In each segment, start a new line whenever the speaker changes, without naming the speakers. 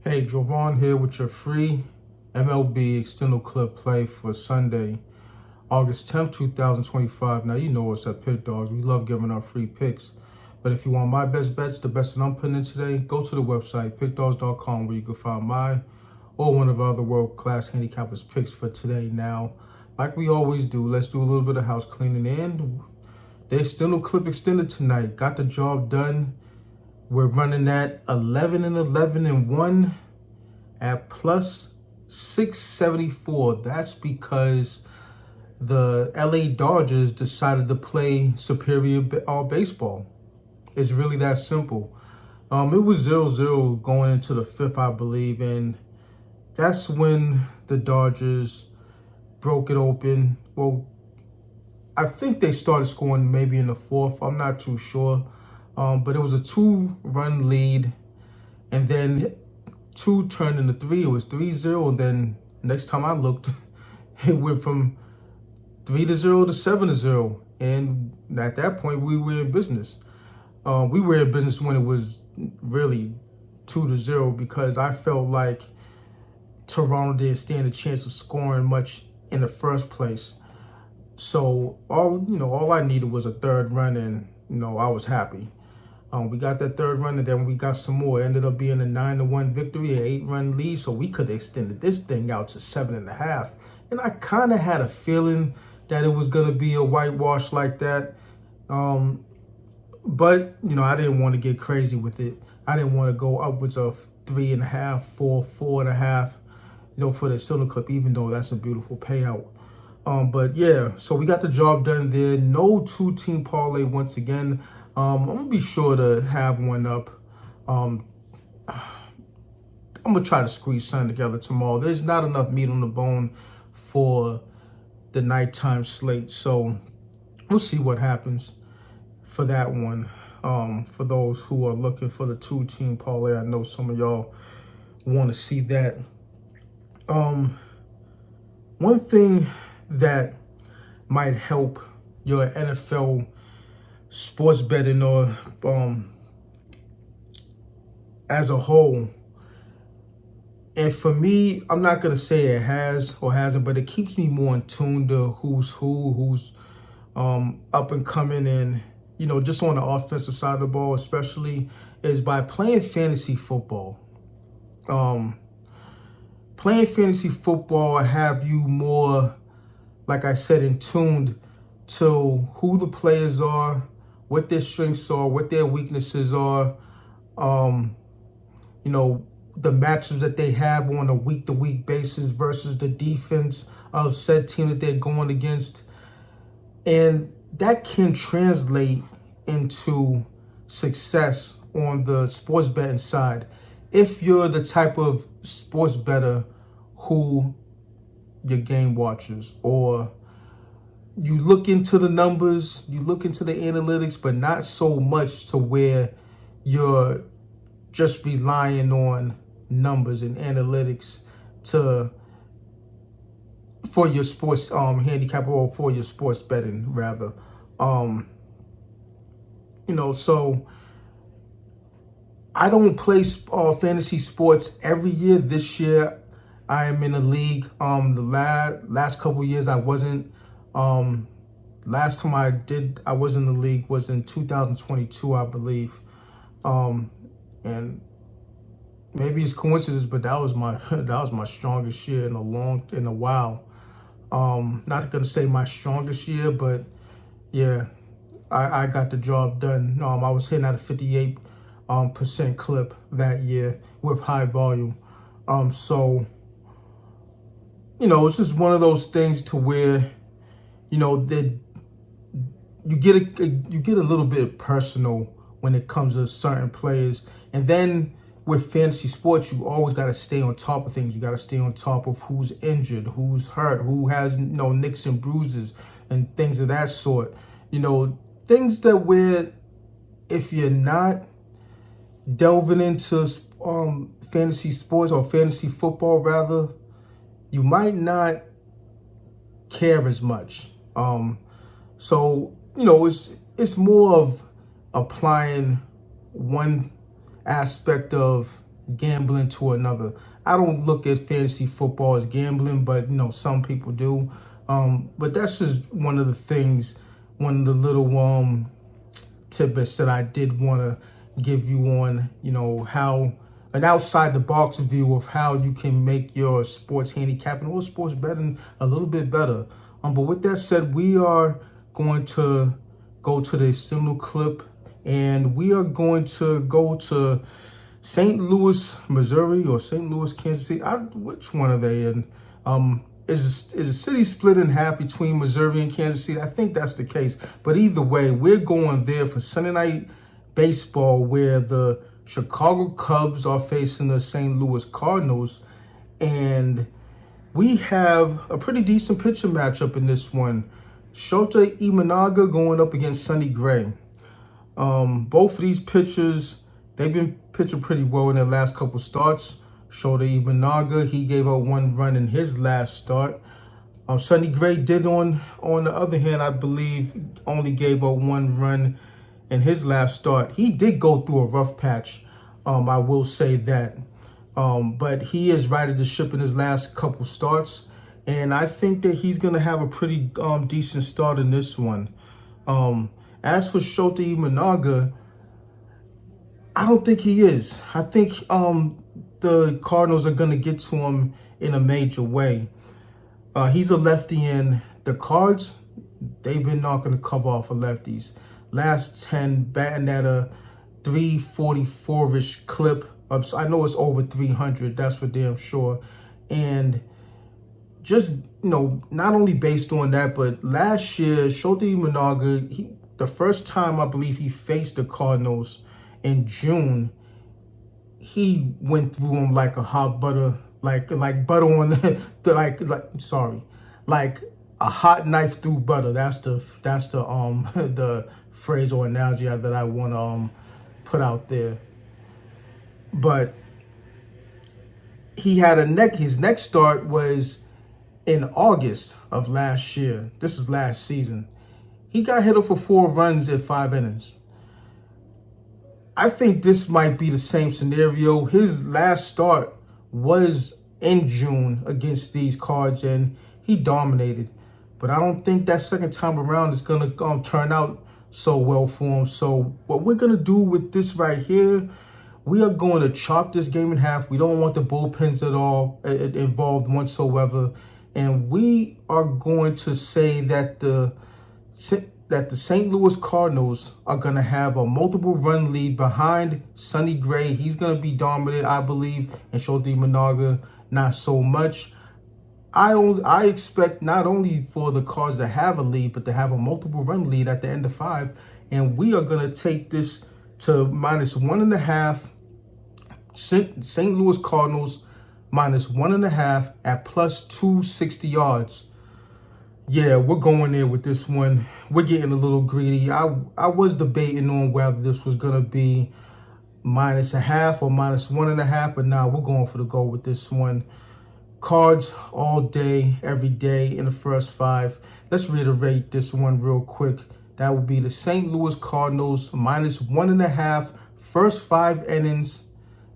Hey, Jovan here with your free MLB Extendo clip play for Sunday, August 10th, 2025. Now, you know us at Pick Dawgz. We love giving out free picks. But if you want my best bets, the best that I'm putting in today, go to the website, pickdawgz.com, where you can find my or one of our other world-class handicappers picks for today. Now, like we always do, let's do a little bit of house cleaning. And the Extendo clip extended tonight. Got the job done. We're running at 11-11-1 at plus 674. That's because the LA Dodgers decided to play superior baseball. It's really that simple. It was 0-0 going into the fifth, I believe, and that's when the Dodgers broke it open. Well, I think they started scoring maybe in the fourth. I'm not too sure. But it was a 2-run lead, and then 2 turned into 3. It was 3-0, and then next time I looked, it went from 3-0 to 7-0. And at that point, we were in business. We were in business when it was really 2-0 because I felt like Toronto didn't stand a chance of scoring much in the first place. So all I needed was a third run, and I was happy. We got that third run, and then we got some more. It ended up being a 9-1 victory, an 8-run lead, so we could have extended this thing out to 7.5. And I kind of had a feeling that it was going to be a whitewash like that. But, I didn't want to get crazy with it. I didn't want to go upwards of 3.5, 4, 4.5, for the silver clip, even though that's a beautiful payout. But yeah, so we got the job done there. No 2-team parlay once again. I'm going to be sure to have one up. I'm going to try to squeeze something together tomorrow. There's not enough meat on the bone for the nighttime slate. So we'll see what happens for that one. For those who are looking for the 2-team parlay, I know some of y'all want to see that. One thing that might help your NFL sports betting or as a whole, and for me, I'm not gonna say it has or hasn't, but it keeps me more in tune to who's up and coming, and just on the offensive side of the ball especially, is by playing fantasy football. Playing fantasy football have you more, like I said, in tuned to who the players are, what their strengths are, what their weaknesses are, the matchups that they have on a week-to-week basis versus the defense of said team that they're going against. And that can translate into success on the sports betting side. If you're the type of sports bettor who your game watchers, or you look into the numbers, you look into the analytics, but not so much to where you're just relying on numbers and analytics for your sports handicap, or for your sports betting rather. So I don't play fantasy sports every year. This year I am in a league. The last couple of years I wasn't. Last time I was in the league was in 2022, I believe. And maybe it's coincidence, but that was my strongest year in a while. Not gonna say my strongest year, but yeah, I got the job done. I was hitting at a 58% clip that year with high volume. So it's just one of those things to where that you get a little bit personal when it comes to certain players. And then with fantasy sports, you always got to stay on top of things. You got to stay on top of who's injured, who's hurt, who has nicks and bruises and things of that sort. Things that where if you're not delving into fantasy sports, or fantasy football rather, you might not care as much. So it's more of applying one aspect of gambling to another. I don't look at fantasy football as gambling, but some people do. But that's just one of the things, one of the little tidbits that I did want to give you on, how an outside the box view of how you can make your sports handicapping or sports betting a little bit better. But with that said, we are going to go to the Extendo clip, and we are going to go to St. Louis, Missouri, or St. Louis, Kansas City. Which one are they in? Is the city split in half between Missouri and Kansas City? I think that's the case. But either way, we're going there for Sunday night baseball, where the Chicago Cubs are facing the St. Louis Cardinals. And we have a pretty decent pitcher matchup in this one. Shota Imanaga going up against Sonny Gray. Both of these pitchers, they've been pitching pretty well in their last couple starts. Shota Imanaga, he gave up 1 run in his last start. Sonny Gray did, on the other hand, I believe, only gave up 1 run in his last start. He did go through a rough patch, I will say that. But he is righted the ship in his last couple starts. And I think that he's going to have a pretty decent start in this one. As for Shota Imanaga, I don't think he is. I think the Cardinals are going to get to him in a major way. He's a lefty, and the Cards, they've been knocking the cover off of lefties. Last 10, batting at a 344-ish clip. I know it's over 300, that's for damn sure. And just, not only based on that, but last year, Shota Imanaga, the first time I believe he faced the Cardinals in June, he went through them like a hot butter, like butter on like a hot knife through butter. That's the the phrase or analogy that I want to put out there. But he had his next start was in August of last year. This is last season. He got hit up for 4 runs in 5 innings. I think this might be the same scenario. His last start was in June against these Cards, and he dominated. But I don't think that second time around is going to turn out so well for him. So what we're going to do with this right here, we are going to chop this game in half. We don't want the bullpens at all involved whatsoever. And we are going to say that the St. Louis Cardinals are going to have a multiple run lead behind Sonny Gray. He's going to be dominant, I believe, and Shota Imanaga not so much. I expect not only for the Cards to have a lead, but to have a multiple run lead at the end of 5. And we are going to take this to -1.5. St. Louis Cardinals -1.5 at +260 yards. Yeah, we're going there with this one. We're getting a little greedy. I was debating on whether this was going to be -0.5 or -1.5, but now we're going for the goal with this one. Cards all day, every day in the first 5. Let's reiterate this one real quick. That would be the St. Louis Cardinals -1.5, first 5 innings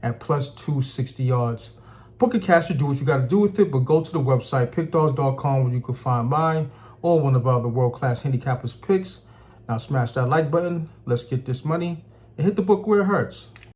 at +260 yards. Book a cash to do what you got to do with it, but go to the website, pickdawgz.com, where you can find mine or one of our other world-class handicappers picks. Now smash that like button. Let's get this money and hit the book where it hurts.